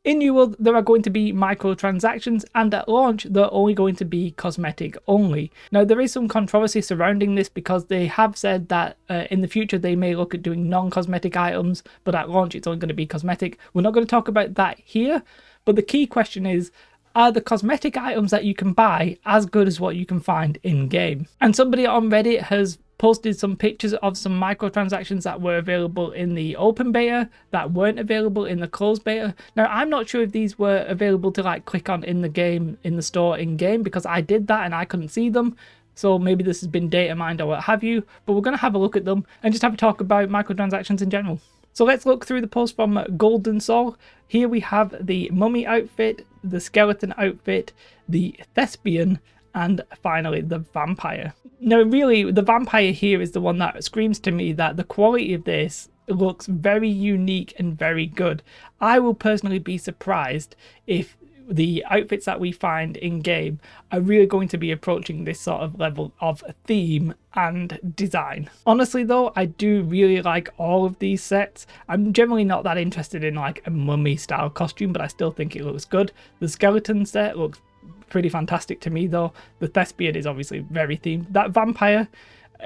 In New World, there are going to be microtransactions, and at launch, they're only going to be cosmetic only. Now, there is some controversy surrounding this because they have said that in the future they may look at doing non-cosmetic items, but at launch it's only going to be cosmetic. We're not going to talk about that here, but the key question is, are the cosmetic items that you can buy as good as what you can find in-game? And somebody on Reddit has posted some pictures of some microtransactions that were available in the open beta that weren't available in the closed beta. Now, I'm not sure if these were available to like click on in the game, in the store in game, because I did that and I couldn't see them. So maybe this has been data mined or what have you, but we're going to have a look at them and just have a talk about microtransactions in general. So let's look through the post from Golden Soul. Here we have the mummy outfit, the skeleton outfit, the thespian, and finally the vampire. Now really, the vampire here is the one that screams to me that the quality of this looks very unique and very good. I will personally be surprised if the outfits that we find in game are really going to be approaching this sort of level of theme and design. Honestly though, I do really like all of these sets. I'm generally not that interested in like a mummy style costume, but I still think it looks good. The skeleton set looks pretty fantastic to me though. The thespian is obviously very themed. That vampire,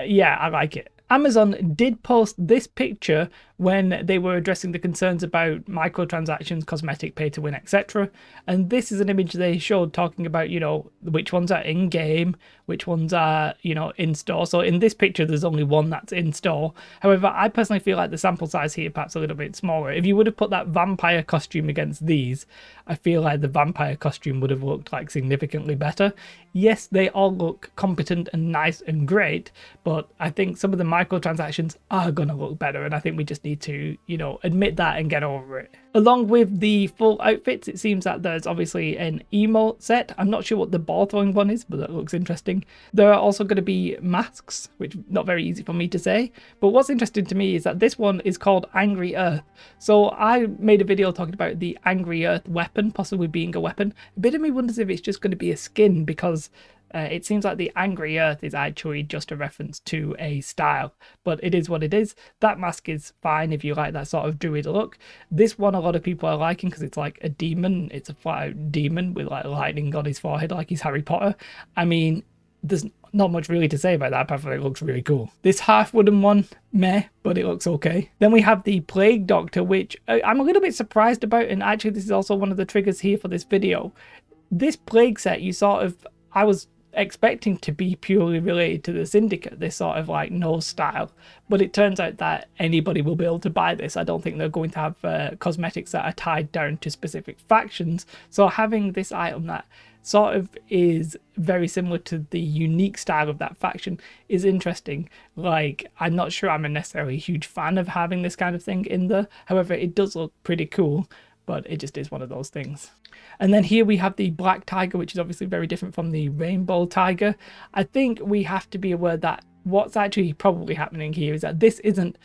yeah, I like it. Amazon did post this picture when they were addressing the concerns about microtransactions, cosmetic, pay to win, etc. And this is an image they showed talking about, you know, which ones are in game, which ones are, you know, in store. So in this picture, there's only one that's in store. However, I personally feel like the sample size here perhaps a little bit smaller. If you would have put that vampire costume against these, I feel like the vampire costume would have looked like significantly better. Yes, they all look competent and nice and great, but I think some of the microtransactions are going to look better, and I think we just need to, you know, admit that and get over it. Along with the full outfits, it seems that there's obviously an emote set. I'm not sure what the ball throwing one is, but that looks interesting. There are also going to be masks, which not very easy for me to say, but what's interesting to me is that this one is called Angry Earth. So I made a video talking about the Angry Earth weapon possibly being a weapon. A bit of me wonders if it's just going to be a skin, because it seems like the Angry Earth is actually just a reference to a style, but it is what it is. That mask is fine if you like that sort of druid look. This one a lot of people are liking because it's like a demon. It's a flat out demon with like lightning on his forehead like he's Harry Potter. I mean, there's not much really to say about that apart from it looks really cool. This half wooden one, meh, but it looks okay. Then we have the Plague Doctor, which I'm a little bit surprised about, and actually this is also one of the triggers here for this video. This plague set, I was expecting to be purely related to the Syndicate, this sort of like nose style, but it turns out that anybody will be able to buy this. I don't think they're going to have cosmetics that are tied down to specific factions, so having this item that sort of is very similar to the unique style of that faction is interesting. Like, I'm not sure I'm a necessarily huge fan of having this kind of thing in there, however it does look pretty cool, but it just is one of those things. And then here we have the Black Tiger, which is obviously very different from the Rainbow Tiger. I think we have to be aware that what's actually probably happening here is that this isn't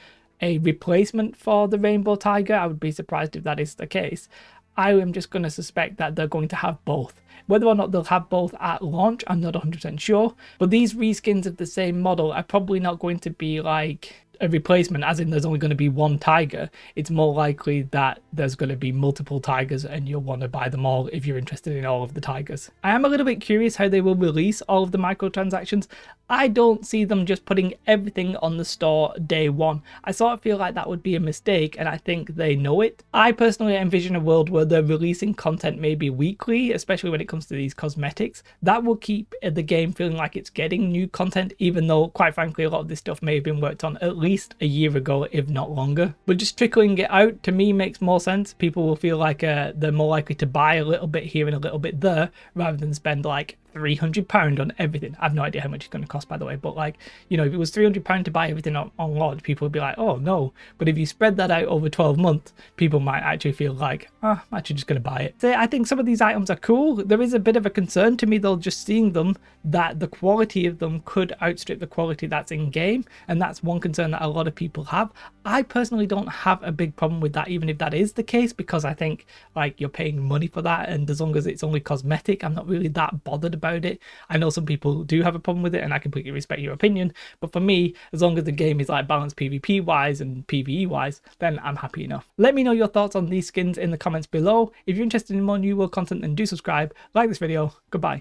a replacement for the Rainbow Tiger. I would be surprised if that is the case. I am just going to suspect that they're going to have both. Whether or not they'll have both at launch, I'm not 100% sure. But these reskins of the same model are probably not going to be like a replacement, as in there's only going to be one tiger. It's more likely that there's going to be multiple tigers and you'll want to buy them all if you're interested in all of the tigers. I am a little bit curious how they will release all of the microtransactions. I don't see them just putting everything on the store day one. I sort of feel like that would be a mistake, and I think they know it. I personally envision a world where they're releasing content maybe weekly, especially when it comes to these cosmetics. That will keep the game feeling like it's getting new content, even though quite frankly a lot of this stuff may have been worked on at least a year ago, if not longer. But just trickling it out to me makes more sense. People will feel like they're more likely to buy a little bit here and a little bit there rather than spend like £300 on everything. I have no idea how much it's going to cost, by the way, but like, you know, if it was £300 to buy everything on launch, people would be like, oh no. But if you spread that out over 12 months, people might actually feel like, I'm actually just going to buy it. So I think some of these items are cool. There is a bit of a concern to me though, just seeing them, that the quality of them could outstrip the quality that's in game, and that's one concern that a lot of people have. I personally don't have a big problem with that, even if that is the case, because I think like you're paying money for that, and as long as it's only cosmetic, I'm not really that bothered about it. I know some people do have a problem with it, and I completely respect your opinion, but for me, as long as the game is like balanced PvP wise and PvE wise, then I'm happy enough. Let me know your thoughts on these skins in the comments below. If you're interested in more New World content, then do subscribe, like this video. Goodbye.